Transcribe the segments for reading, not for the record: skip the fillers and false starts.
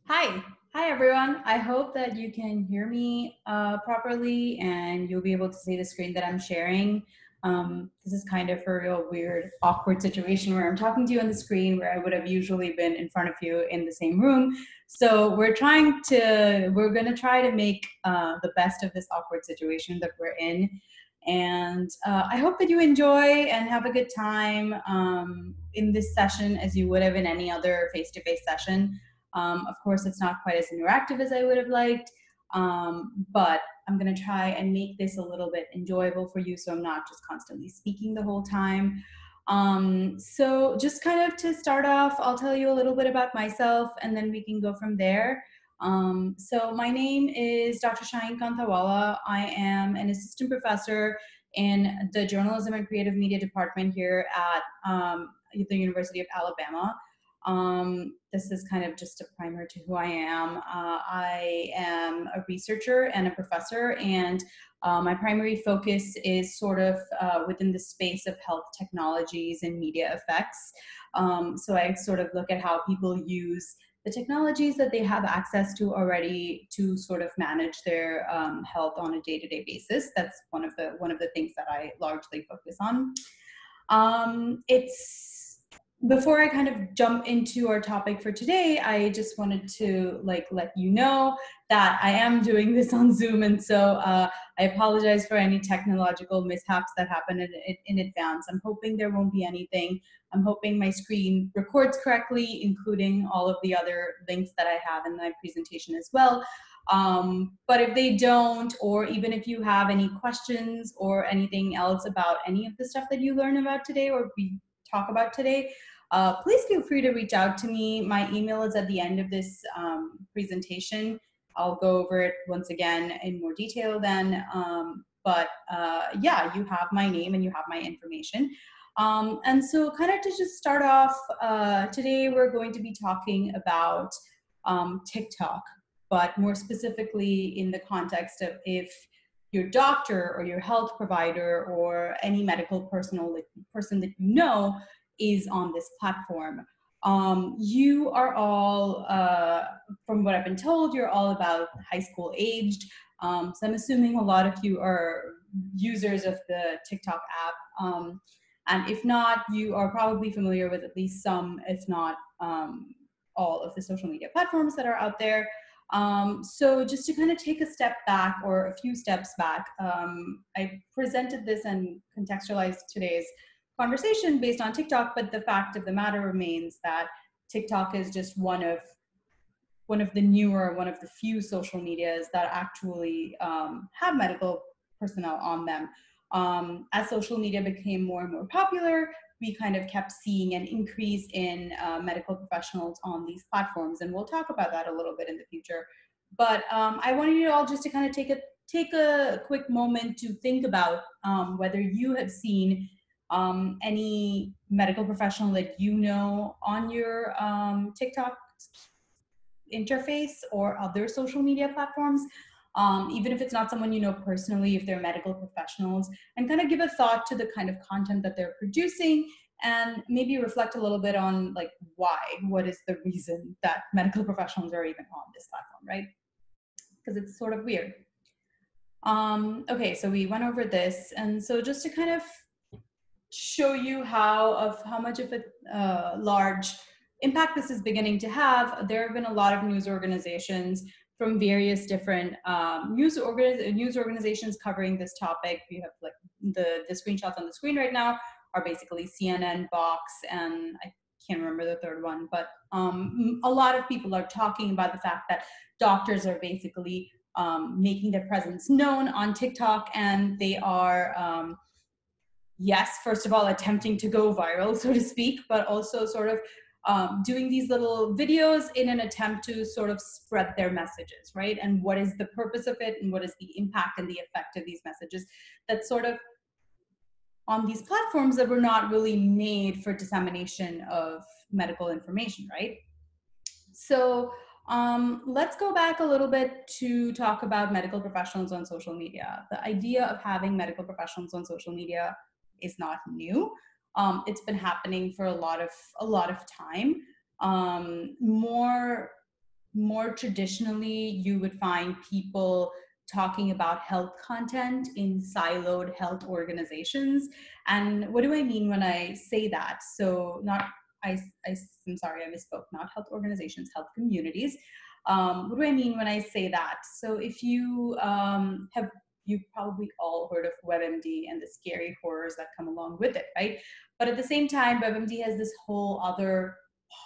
Hi. Hi, everyone. I hope that you can hear me properly and you'll be able to see the screen that I'm sharing. This is kind of a real weird, awkward situation where I'm talking to you on the screen where I would have usually been in front of you in the same room. So we're going to try to make the best of this awkward situation that we're in. And I hope that you enjoy and have a good time in this session as you would have in any other face-to-face session. Of course, it's not quite as interactive as I would have liked, but I'm going to try and make this a little bit enjoyable for you so I'm not just constantly speaking the whole time. So just kind of to start off, I'll tell you a little bit about myself and then we can go from there. So my name is Dr. Shaheen Kanthawala. I am an assistant professor in the Journalism and Creative Media Department here at the University of Alabama. This is kind of just a primer to who I am. I am a researcher and a professor, and my primary focus is sort of within the space of health technologies and media effects. So I sort of look at how people use the technologies that they have access to already to sort of manage their health on a day-to-day basis. That's one of the things that I largely focus on. It's Before I kind of jump into our topic for today, I just wanted to let you know that I am doing this on Zoom, and so I apologize for any technological mishaps that happen in advance. I'm hoping there won't be anything. I'm hoping my screen records correctly, including all of the other links that I have in my presentation as well. But if they don't, or even if you have any questions or anything else about any of the stuff that you learn about today or we talk about today, please feel free to reach out to me. My email is at the end of this presentation. I'll go over it once again in more detail then. Yeah, you have my name and you have my information. And so kind of to just start off, today we're going to be talking about TikTok, but more specifically in the context of if your doctor or your health provider or any medical person that you know is on this platform. You are all, from what I've been told, you're all about high school aged. So I'm assuming a lot of you are users of the TikTok app. And if not, you are probably familiar with at least some, if not all of the social media platforms that are out there. So just to kind of take a step back or a few steps back, I presented this and contextualized today's conversation based on TikTok, but the fact of the matter remains that TikTok is just one of the few social medias that actually have medical personnel on them. As social media became more and more popular, we kind of kept seeing an increase in medical professionals on these platforms, and we'll talk about that a little bit in the future. But I wanted you all just to kind of take a quick moment to think about whether you have seen any medical professional that you know on your TikTok interface or other social media platforms, even if it's not someone you know personally, if they're medical professionals, and kind of give a thought to the kind of content that they're producing and maybe reflect a little bit on like what is the reason that medical professionals are even on this platform, right? Because it's sort of weird. Okay, so we went over this, and so just to kind of show you how much of a large impact this is beginning to have, there have been a lot of news organizations from various different news organizations covering this topic. We have like the screenshots on the screen right now are basically CNN, Vox, and I can't remember the third one, but a lot of people are talking about the fact that doctors are basically making their presence known on TikTok, and they are yes, first of all, attempting to go viral, so to speak, but also sort of doing these little videos in an attempt to sort of spread their messages, right? And what is the purpose of it, and what is the impact and the effect of these messages that sort of on these platforms that were not really made for dissemination of medical information, right? So let's go back a little bit to talk about medical professionals on social media. The idea of having medical professionals on social media is not new. It's been happening for a lot of time. More more traditionally, you would find people talking about health content in siloed health organizations. And what do I mean when I say that? So not, I'm sorry, I misspoke, not health organizations, health communities. What do I mean when I say that? So if you you've probably all heard of WebMD and the scary horrors that come along with it, right? But at the same time, WebMD has this whole other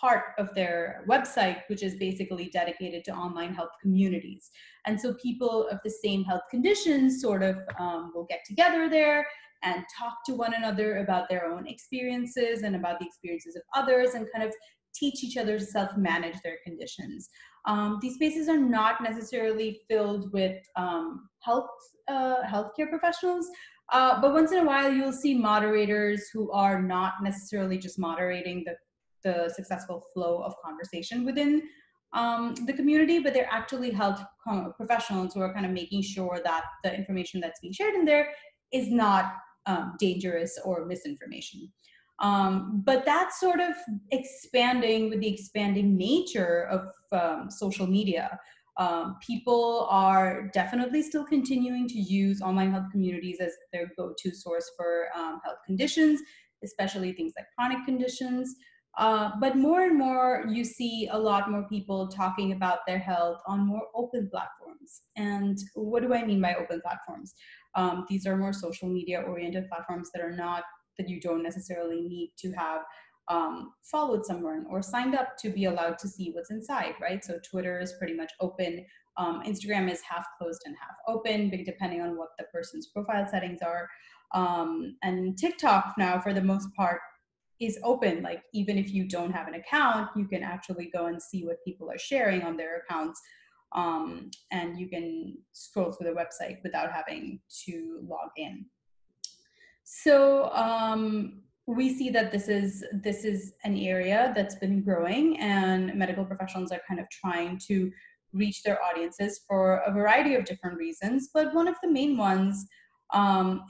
part of their website, which is basically dedicated to online health communities. And so people of the same health conditions sort of will get together there and talk to one another about their own experiences and about the experiences of others, and kind of teach each other to self-manage their conditions. These spaces are not necessarily filled with healthcare professionals, but once in a while you'll see moderators who are not necessarily just moderating the successful flow of conversation within the community, but they're actually health professionals who are kind of making sure that the information that's being shared in there is not dangerous or misinformation. But that's sort of expanding with the expanding nature of social media. People are definitely still continuing to use online health communities as their go-to source for health conditions, especially things like chronic conditions. But more and more, you see a lot more people talking about their health on more open platforms. And what do I mean by open platforms? These are more social media oriented platforms that are not, that you don't necessarily need to have followed someone or signed up to be allowed to see what's inside, right? So Twitter is pretty much open. Instagram is half closed and half open, depending on what the person's profile settings are. And TikTok now, for the most part, is open. Like, even if you don't have an account, you can actually go and see what people are sharing on their accounts. And you can scroll through the website without having to log in. So we see that this is an area that's been growing, and medical professionals are kind of trying to reach their audiences for a variety of different reasons. But one of the main ones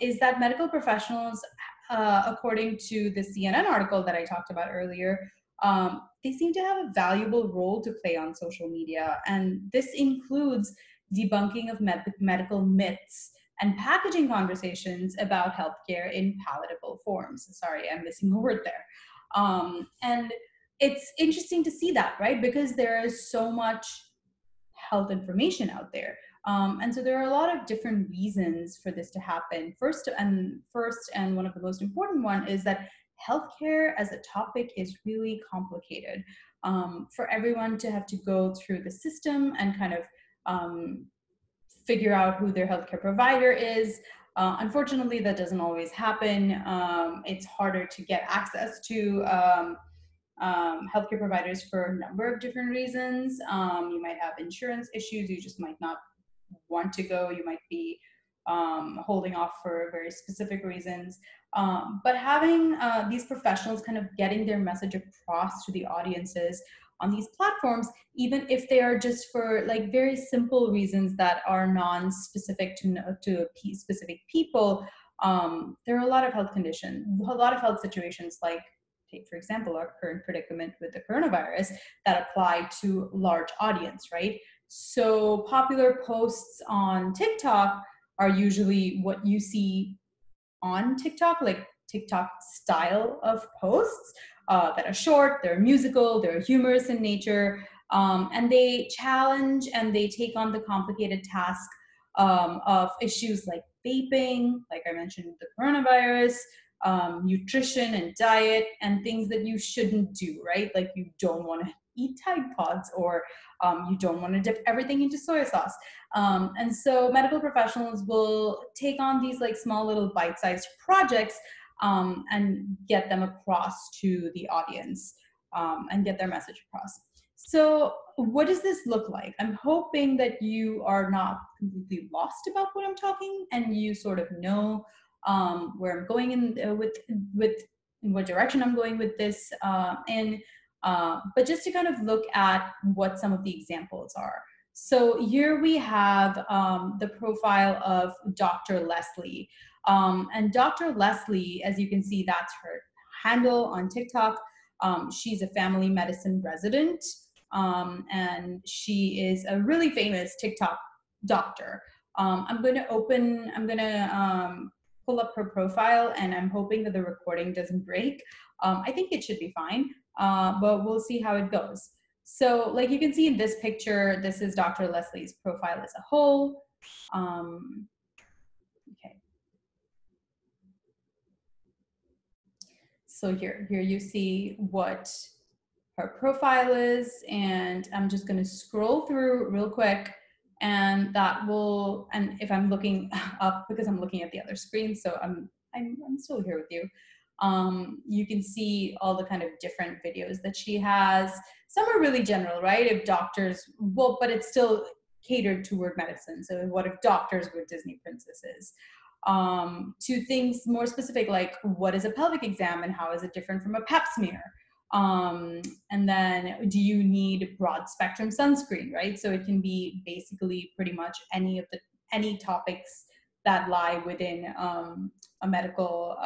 is that medical professionals, according to the CNN article that I talked about earlier, they seem to have a valuable role to play on social media. And this includes debunking of medical myths and packaging conversations about healthcare in palatable forms. Sorry, I'm missing a word there. And it's interesting to see that, right? Because there is so much health information out there. And so there are a lot of different reasons for this to happen. First, and one of the most important one is that healthcare as a topic is really complicated. For everyone to have to go through the system and kind of figure out who their healthcare provider is. Unfortunately, that doesn't always happen. It's harder to get access to healthcare providers for a number of different reasons. You might have insurance issues. You just might not want to go. You might be holding off for very specific reasons. But having these professionals kind of getting their message across to the audiences on these platforms, even if they are just for like very simple reasons that are non-specific to specific people, there are a lot of health conditions, a lot of health situations, like take, for example, our current predicament with the coronavirus, that apply to large audience, right? So popular posts on TikTok are usually what you see on TikTok, like TikTok style of posts that are short, they're musical, they're humorous in nature, and they challenge and they take on the complicated task of issues like vaping, like I mentioned, the coronavirus, nutrition and diet, and things that you shouldn't do, right? Like you don't want to eat Tide Pods, or you don't want to dip everything into soy sauce. And so medical professionals will take on these like small little bite-sized projects and get them across to the audience and get their message across. So what does this look like? I'm hoping that you are not completely lost about what I'm talking, and you sort of know where I'm going in with in what direction I'm going with this. But just to kind of look at what some of the examples are. So here we have the profile of Dr. Leslie. And Dr. Leslie, as you can see, that's her handle on TikTok. She's a family medicine resident. and she is a really famous TikTok doctor. I'm going to pull up her profile, and I'm hoping that the recording doesn't break. I think it should be fine, but we'll see how it goes. So like you can see in this picture, this is Dr. Leslie's profile as a whole. Okay. So here you see what her profile is, and I'm just going to scroll through real quick, and that will, and if I'm looking up because I'm looking at the other screen, so I'm still here with you. You can see all the kind of different videos that she has. Some are really general, right? If doctors, well, but it's still catered toward medicine. So what if doctors were Disney princesses? To things more specific, like what is a pelvic exam and how is it different from a pap smear? And then do you need broad spectrum sunscreen, right? So it can be basically pretty much any topics that lie within a medical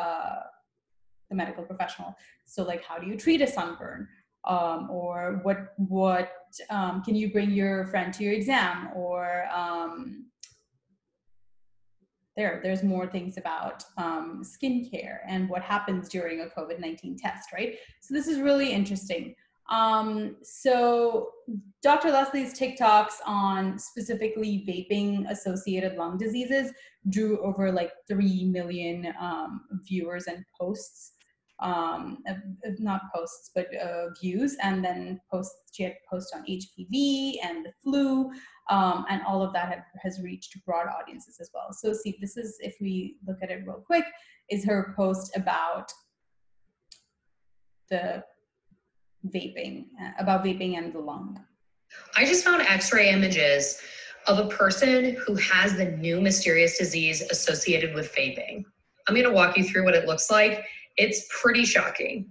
the medical professional. So like, how do you treat a sunburn? Or what can you bring your friend to your exam? Or there's more things about skincare and what happens during a COVID-19 test, right? So this is really interesting. So Dr. Leslie's TikToks on specifically vaping associated lung diseases drew over like 3 million viewers and posts, not posts, but views, and then she had posts on HPV and the flu, and all of that has reached broad audiences as well. So see, this is, if we look at it real quick, is her post about the vaping, and the lung. I just found x-ray images of a person who has the new mysterious disease associated with vaping. I'm going to walk you through what it looks like. It's pretty shocking.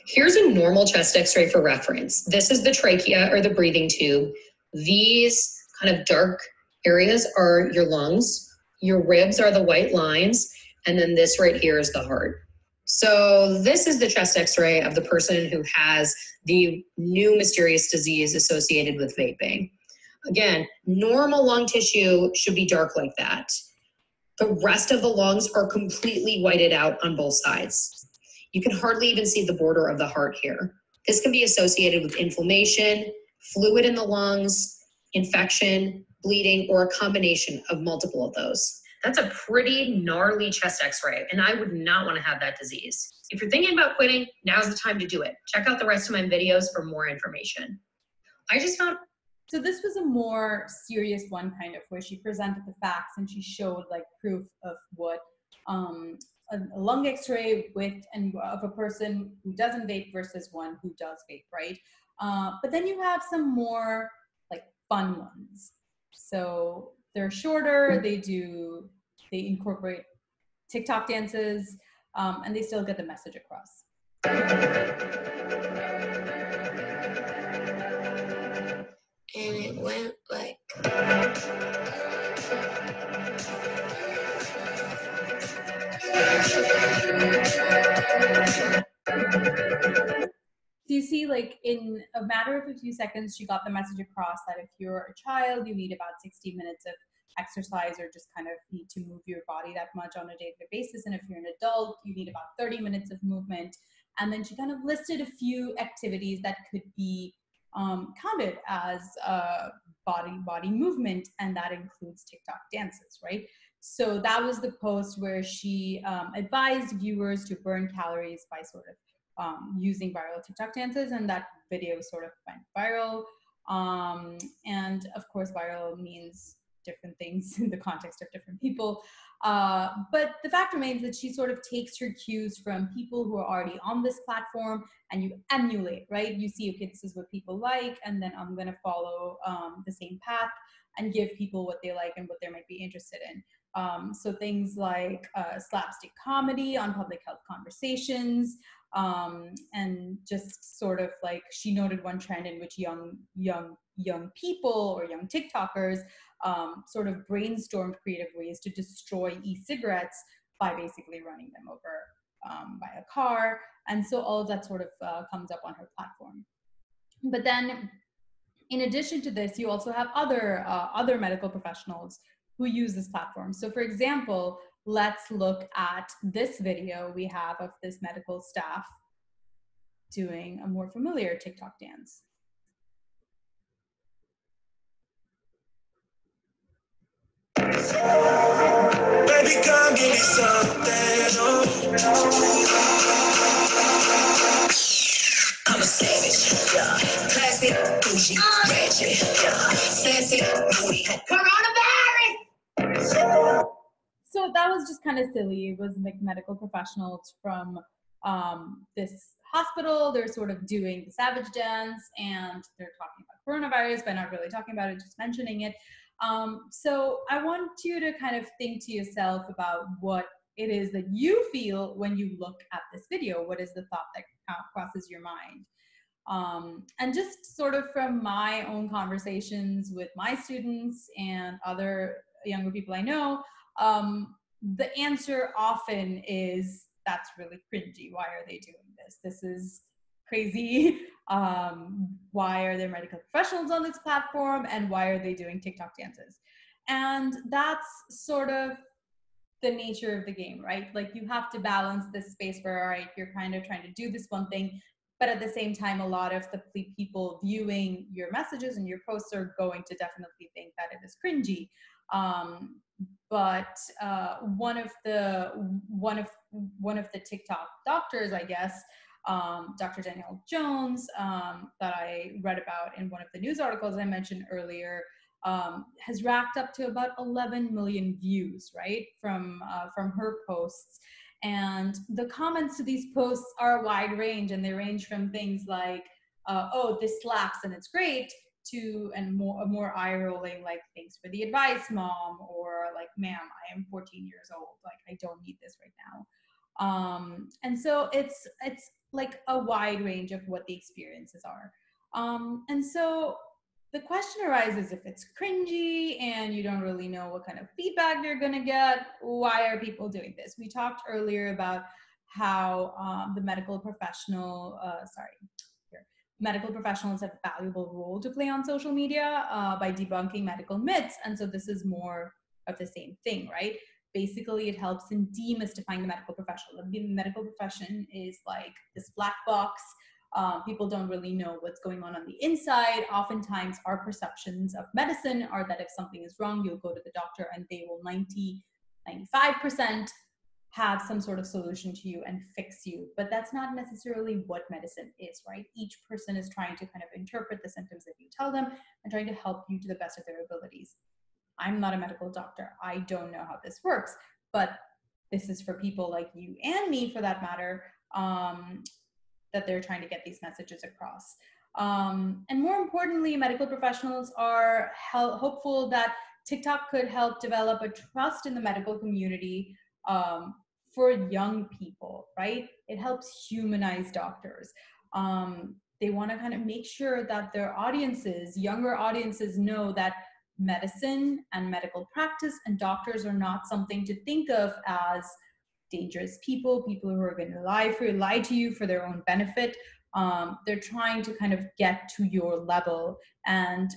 Here's a normal chest x-ray for reference. This is the trachea or the breathing tube. These kind of dark areas are your lungs. Your ribs are the white lines. And then this right here is the heart. So this is the chest x-ray of the person who has the new mysterious disease associated with vaping. Again, normal lung tissue should be dark like that. The rest of the lungs are completely whited out on both sides. You can hardly even see the border of the heart here. This can be associated with inflammation, fluid in the lungs, infection, bleeding, or a combination of multiple of those. That's a pretty gnarly chest x-ray, and I would not want to have that disease. If you're thinking about quitting, now's the time to do it. Check out the rest of my videos for more information. I just found... So this was a more serious one, kind of, where she presented the facts and she showed like proof of what a lung x-ray of a person who doesn't vape versus one who does vape, right? But then you have some more like fun ones. So they're shorter, they incorporate TikTok dances, and they still get the message across. And it went like... So you see, like, in a matter of a few seconds, she got the message across that if you're a child, you need about 60 minutes of exercise, or just kind of need to move your body that much on a day-to-day basis. And if you're an adult, you need about 30 minutes of movement. And then she kind of listed a few activities that could be counted as body movement, and that includes TikTok dances, right? So that was the post where she advised viewers to burn calories by sort of using viral TikTok dances, and that video sort of went viral. And of course, viral means different things in the context of different people. But the fact remains that she sort of takes her cues from people who are already on this platform, and you emulate, right? You see, okay, this is what people like, and then I'm gonna follow the same path and give people what they like and what they might be interested in. So things like slapstick comedy on public health conversations, and just sort of like, she noted one trend in which young people or young TikTokers sort of brainstormed creative ways to destroy e-cigarettes by basically running them over by a car. And so all of that sort of comes up on her platform. But then In addition to this, you also have other medical professionals who use this platform. So for example, let's look at this video we have of this medical staff doing a more familiar TikTok dance. Baby, come give me something. I'm a savage, yeah. Classic, bougie, ratchet, yeah. Sassy, moody, coronavirus. So that was just kind of silly. It was like medical professionals from this hospital. They're sort of doing the savage dance, and they're talking about coronavirus, but not really talking about it, just mentioning it. So I want you to kind of think to yourself about what it is that you feel when you look at this video. What is the thought that crosses your mind? And just sort of from my own conversations with my students and other younger people I know, the answer often is, that's really cringy. Why are they doing this? This is crazy. Why are there medical professionals on this platform? And why are they doing TikTok dances? And that's sort of the nature of the game, right? Like you have to balance this space where, all right, you're kind of trying to do this one thing, but at the same time, a lot of the people viewing your messages and your posts are going to definitely think that it is cringy. But one of the TikTok doctors, I guess, Dr. Danielle Jones, that I read about in one of the news articles I mentioned earlier, has racked up to about 11 million views, right, from her posts. And the comments to these posts are a wide range, and they range from things like, oh, this slaps and it's great, to and more eye-rolling, like, thanks for the advice, mom, or like, ma'am, I am 14 years old, like, I don't need this right now. And so it's like a wide range of what the experiences are. And so the question arises, if it's cringy and you don't really know what kind of feedback you're going to get, why are people doing this? We talked earlier about how the medical professionals have a valuable role to play on social media by debunking medical myths. And so this is more of the same thing, right? Basically, it helps in demystifying the medical profession. The medical profession is like this black box. People don't really know what's going on the inside. Oftentimes, our perceptions of medicine are that if something is wrong, you'll go to the doctor and they will 95% have some sort of solution to you and fix you. But that's not necessarily what medicine is, right? Each person is trying to kind of interpret the symptoms that you tell them and trying to help you to the best of their abilities. I'm not a medical doctor. I don't know how this works, but this is for people like you and me, for that matter, that they're trying to get these messages across. And more importantly, medical professionals are hopeful that TikTok could help develop a trust in the medical community for young people, right? It helps humanize doctors. They want to kind of make sure that their audiences, younger audiences, know that medicine and medical practice and doctors are not something to think of as dangerous people who are going to lie to you for their own benefit. They're trying to kind of get to your level and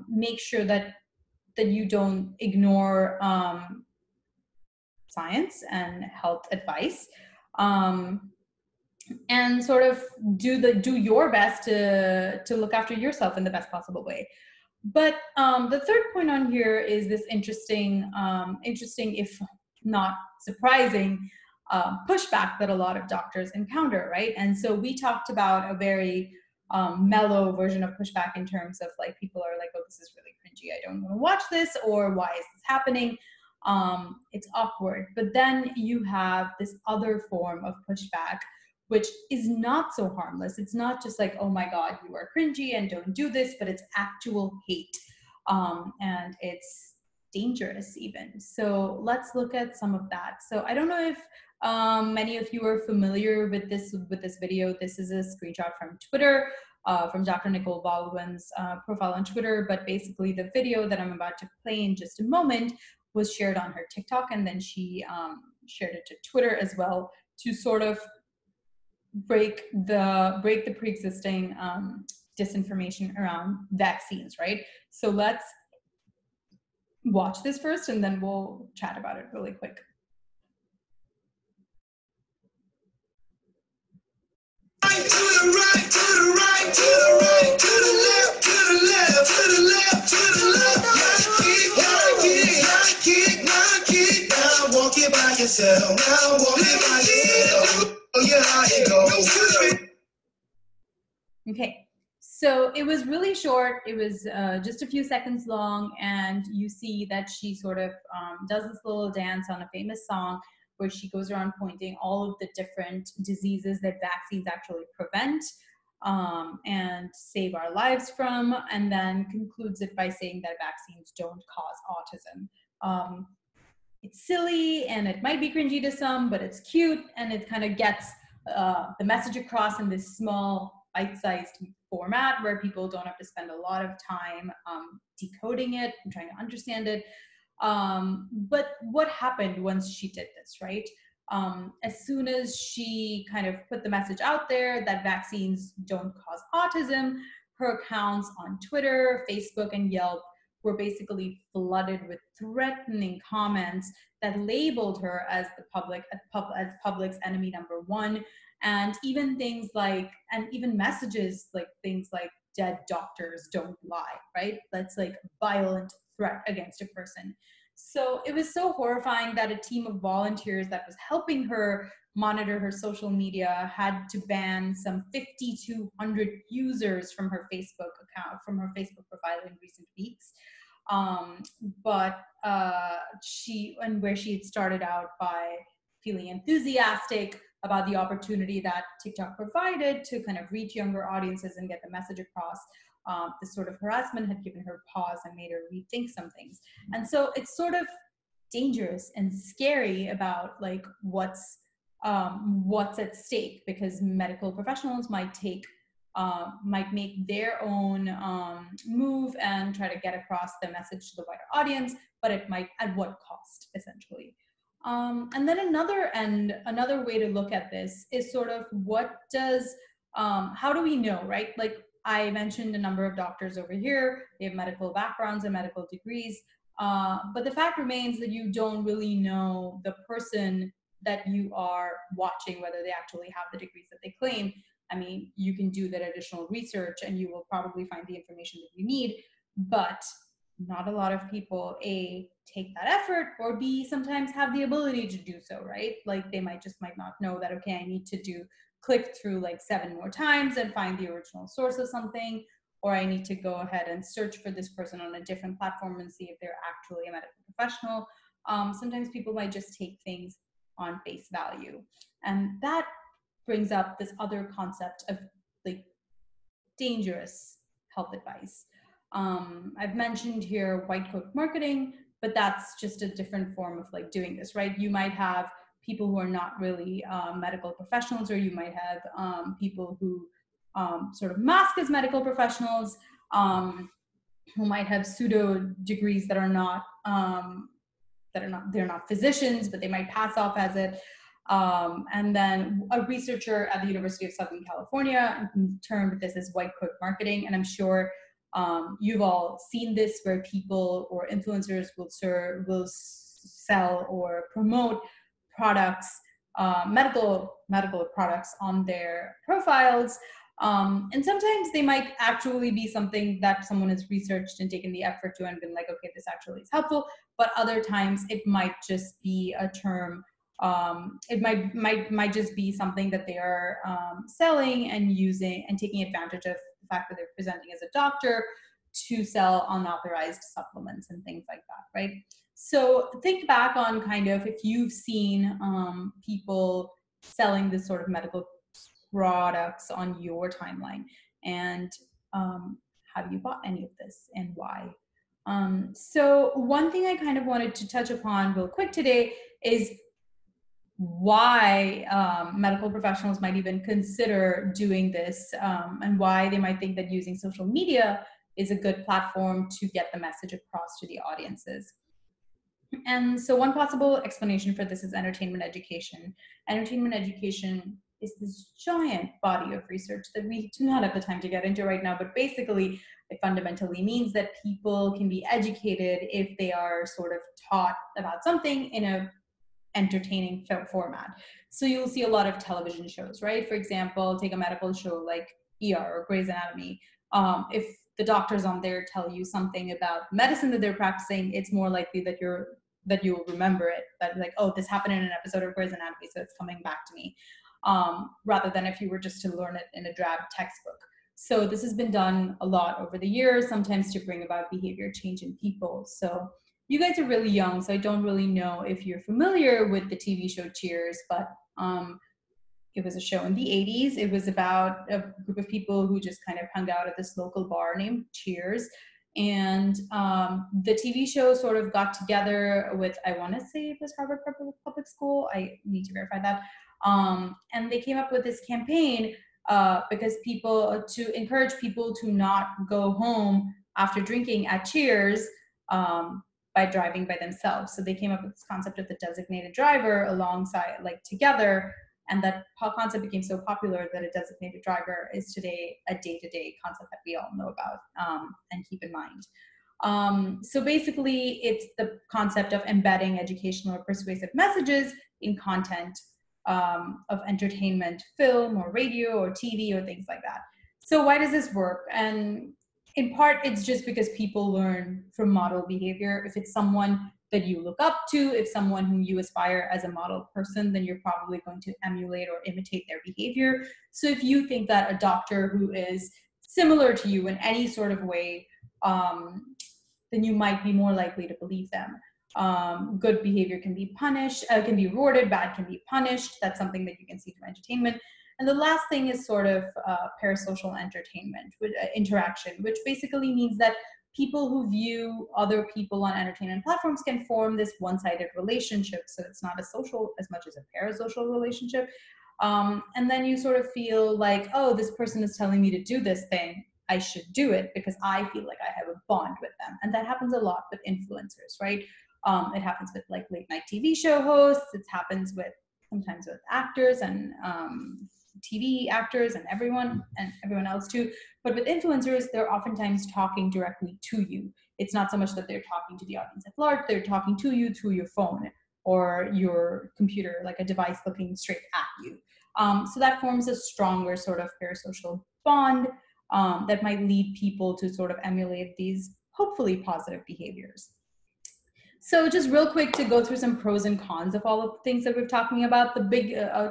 make sure that you don't ignore science and health advice, and sort of do your best to look after yourself in the best possible way. But the third point on here is this interesting, if not surprising, pushback that a lot of doctors encounter, right? And so we talked about a very mellow version of pushback in terms of like, people are like, oh, this is really cringy, I don't want to watch this, or why is this happening? It's awkward. But then you have this other form of pushback, which is not so harmless. It's not just like, oh my God, you are cringy and don't do this, but it's actual hate. And it's dangerous even. So let's look at some of that. So I don't know if many of you are familiar with this video. This is a screenshot from Twitter, from Dr. Nicole Baldwin's profile on Twitter. But basically the video that I'm about to play in just a moment was shared on her TikTok, and then she shared it to Twitter as well, to sort of break the pre-existing disinformation around vaccines, right? So let's watch this first and then we'll chat about it really quick. To the right, to the right, to the right, to the left, to the left, to the left, to the left. Now walk it by yourself. Now walk it by yourself. Oh yeah, it goes. Okay, so it was really short. It was just a few seconds long, and you see that she sort of does this little dance on a famous song where she goes around pointing all of the different diseases that vaccines actually prevent and save our lives from, and then concludes it by saying that vaccines don't cause autism. It's silly and it might be cringy to some, but it's cute, and it kind of gets the message across in this small bite-sized format where people don't have to spend a lot of time decoding it and trying to understand it. But what happened once she did this, right? As soon as she kind of put the message out there that vaccines don't cause autism, her accounts on Twitter, Facebook, and Yelp were basically flooded with threatening comments that labeled her as public's enemy number one, and even things like, and even messages like things like "dead doctors don't lie," right? That's like violent threat against a person. So it was so horrifying that a team of volunteers that was helping her monitor her social media had to ban some 5,200 users from her Facebook account, from her Facebook profile in recent weeks. But she had started out by feeling enthusiastic about the opportunity that TikTok provided to kind of reach younger audiences and get the message across. This sort of harassment had given her pause and made her rethink some things. And so it's sort of dangerous and scary about like what's at stake, because medical professionals might make their own move and try to get across the message to the wider audience, but it might, at what cost, essentially. And then another way to look at this is sort of how do we know, right? Like I mentioned a number of doctors over here, they have medical backgrounds and medical degrees, but the fact remains that you don't really know the person that you are watching, whether they actually have the degrees that they claim. I mean, you can do that additional research and you will probably find the information that you need, but not a lot of people, A, take that effort, or B, sometimes have the ability to do so, right? Like they might not know that, okay, I need to click through like 7 more times and find the original source of something, or I need to go ahead and search for this person on a different platform and see if they're actually a medical professional. Sometimes people might just take things on face value. And that brings up this other concept of like dangerous health advice. I've mentioned here white coat marketing, but that's just a different form of like doing this, right? You might have people who are not really medical professionals, or you might have people who sort of mask as medical professionals, who might have pseudo degrees that are not they're not physicians, but they might pass off as it. And then a researcher at the University of Southern California termed this as white coat marketing. And I'm sure you've all seen this, where people or influencers will sell or promote products, medical products on their profiles. And sometimes they might actually be something that someone has researched and taken the effort to and been like, okay, this actually is helpful. But other times it might just be a term. It might just be something that they are selling and using and taking advantage of the fact that they're presenting as a doctor to sell unauthorized supplements and things like that, right? So think back on kind of if you've seen people selling this sort of medical products on your timeline, and have you bought any of this and why? So one thing I kind of wanted to touch upon real quick today is why medical professionals might even consider doing this, and why they might think that using social media is a good platform to get the message across to the audiences. And so one possible explanation for this is entertainment education. Entertainment education is this giant body of research that we do not have the time to get into right now. But basically, it fundamentally means that people can be educated if they are sort of taught about something in a entertaining format. So you'll see a lot of television shows, right? For example, take a medical show like ER or Grey's Anatomy. If the doctors on there tell you something about medicine that they're practicing, it's more likely that you'll remember it. That like, oh, this happened in an episode of Grey's Anatomy, so it's coming back to me. Rather than if you were just to learn it in a drab textbook. So this has been done a lot over the years, sometimes to bring about behavior change in people. So you guys are really young, so I don't really know if you're familiar with the TV show Cheers, but it was a show in the 80s. It was about a group of people who just kind of hung out at this local bar named Cheers. And the TV show sort of got together with, I want to say it was Harvard Public School. I need to verify that. And they came up with this campaign because to encourage people to not go home after drinking at Cheers by driving by themselves. So they came up with this concept of the designated driver alongside, like together. And that concept became so popular that a designated driver is today a day-to-day concept that we all know about and keep in mind. So basically, it's the concept of embedding educational or persuasive messages in content of entertainment, film or radio or TV or things like that. So why does this work? And in part, it's just because people learn from model behavior. If it's someone that you look up to, if someone whom you aspire as a model person, then you're probably going to emulate or imitate their behavior. So if you think that a doctor who is similar to you in any sort of way, then you might be more likely to believe them. Good behavior can be punished, can be rewarded, bad can be punished. That's something that you can see from entertainment. And the last thing is sort of parasocial entertainment, interaction, which basically means that people who view other people on entertainment platforms can form this one-sided relationship. So it's not a social as much as a parasocial relationship. And then you sort of feel like, oh, this person is telling me to do this thing. I should do it because I feel like I have a bond with them. And that happens a lot with influencers, right? It happens with like late night TV show hosts. It happens with sometimes with actors and TV actors and everyone else too. But with influencers, they're oftentimes talking directly to you. It's not so much that they're talking to the audience at large, they're talking to you through your phone or your computer, like a device looking straight at you. So that forms a stronger sort of parasocial bond that might lead people to sort of emulate these hopefully positive behaviors. So just real quick to go through some pros and cons of all of the things that we've talking about,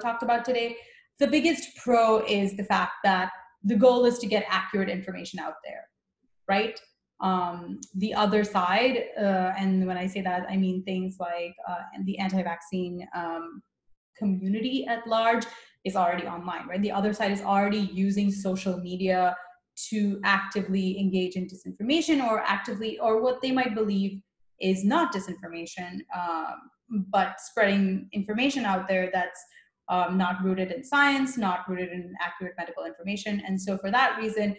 talked about today. The biggest pro is the fact that the goal is to get accurate information out there, right? The other side, and when I say that, I mean things like the anti-vaccine community at large is already online, right? The other side is already using social media to actively engage in disinformation or what they might believe is not disinformation, but spreading information out there that's not rooted in science, not rooted in accurate medical information. And so for that reason,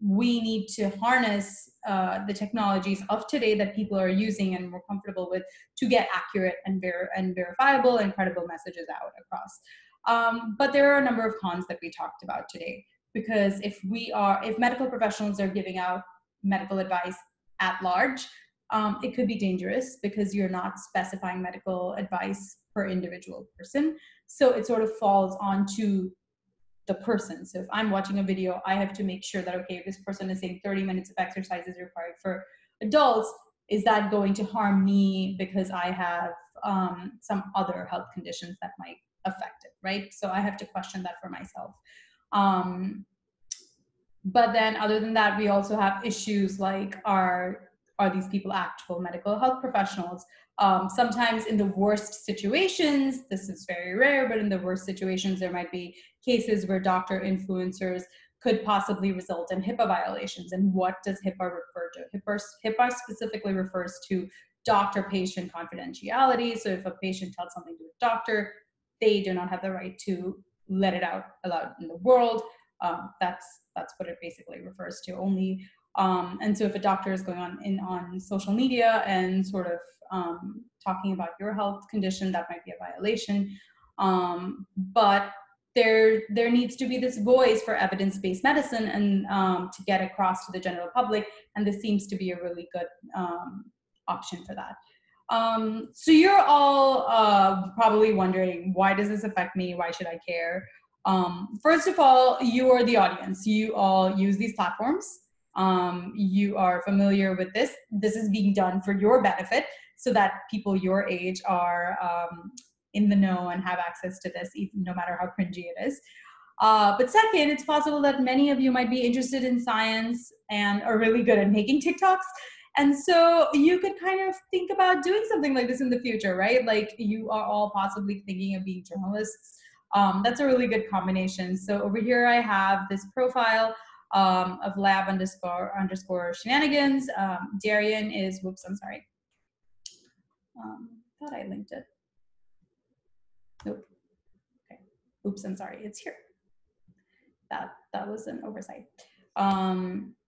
we need to harness the technologies of today that people are using and more comfortable with to get accurate and verifiable and credible messages out across. But there are a number of cons that we talked about today, because if medical professionals are giving out medical advice at large, it could be dangerous because you're not specifying medical advice per individual person. So it sort of falls onto the person. So if I'm watching a video, I have to make sure that, okay, if this person is saying 30 minutes of exercise is required for adults, is that going to harm me because I have some other health conditions that might affect it, right? So I have to question that for myself. But then other than that, we also have issues like are these people actual medical health professionals? Sometimes in the worst situations, this is very rare, but in the worst situations, there might be cases where doctor influencers could possibly result in HIPAA violations. And what does HIPAA refer to? HIPAA specifically refers to doctor-patient confidentiality. So if a patient tells something to a doctor, they do not have the right to let it out aloud in the world. That's what it basically refers to only. And so if a doctor is going on social media and sort of talking about your health condition, that might be a violation. But there needs to be this voice for evidence-based medicine and to get across to the general public, and this seems to be a really good option for that. So you're all probably wondering, why does this affect me? Why should I care? First of all, you are the audience. You all use these platforms. You are familiar with this. This is being done for your benefit so that people your age are in the know and have access to this, even, no matter how cringy it is. But second, it's possible that many of you might be interested in science and are really good at making TikToks. And so you could kind of think about doing something like this in the future, right? Like, you are all possibly thinking of being journalists. That's a really good combination. So over here I have this profile of lab__shenanigans. Darian is, whoops, I'm sorry. Thought I linked it. Nope. Okay. Oops, I'm sorry. It's here. That was an oversight.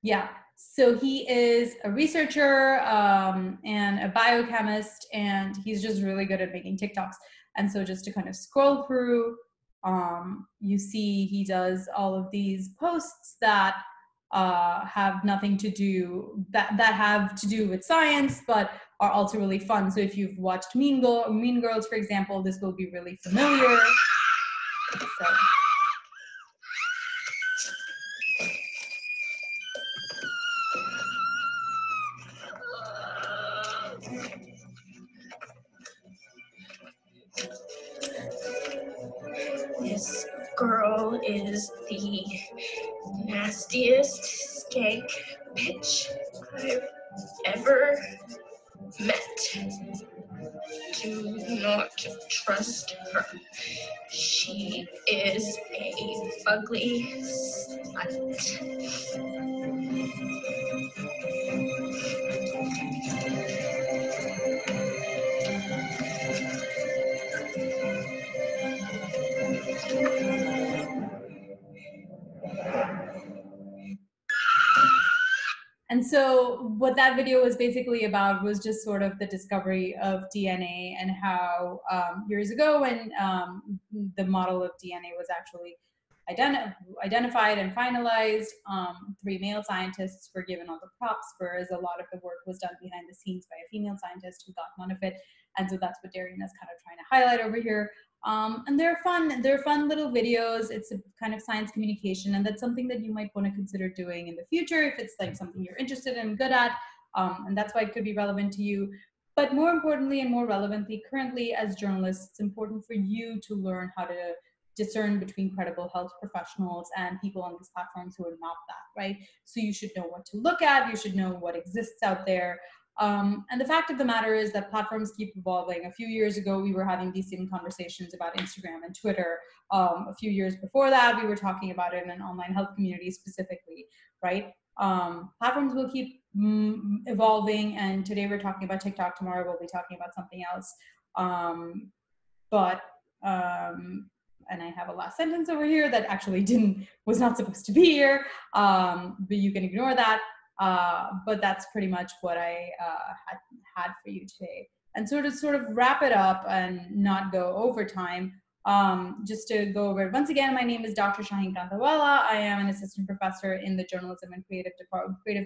Yeah. So he is a researcher and a biochemist, and he's just really good at making TikToks. And so just to kind of scroll through, you see he does all of these posts that have nothing to do, that have to do with science, but are also really fun. So if you've watched Mean Girls, for example, this will be really familiar. So. This girl is the nastiest skank bitch I've ever met. Do not trust her. She is a ugly slut. And so what that video was basically about was just sort of the discovery of DNA, and how years ago, when the model of DNA was actually identified and finalized, 3 male scientists were given all the props, whereas a lot of the work was done behind the scenes by a female scientist who got none of it. And so that's what Darian is kind of trying to highlight over here. And they're fun little videos. It's a kind of science communication, and that's something that you might want to consider doing in the future if it's like something you're interested in and good at, and that's why it could be relevant to you. But more importantly and more relevantly, currently as journalists, it's important for you to learn how to discern between credible health professionals and people on these platforms who are not that, right? So you should know what to look at, you should know what exists out there. And the fact of the matter is that platforms keep evolving. A few years ago, we were having these same conversations about Instagram and Twitter. A few years before that, we were talking about it in an online health community specifically, right? Platforms will keep evolving, and today we're talking about TikTok, tomorrow we'll be talking about something else. And I have a last sentence over here that actually was not supposed to be here, but you can ignore that. But that's pretty much what I had for you today. And so to sort of wrap it up and not go over time, just to go over it once again, my name is Dr. Shaheen Kanthawala. I am an assistant professor in the Journalism and Creative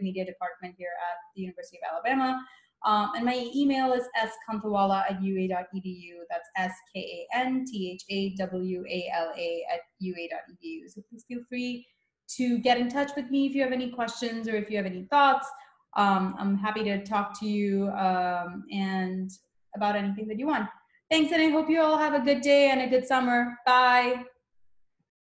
Media Department here at the University of Alabama. And my email is skanthawala@ua.edu. That's SKANTHAWALA@ua.edu. So please feel free to get in touch with me if you have any questions or if you have any thoughts. I'm happy to talk to you and about anything that you want. Thanks, and I hope you all have a good day and a good summer. Bye.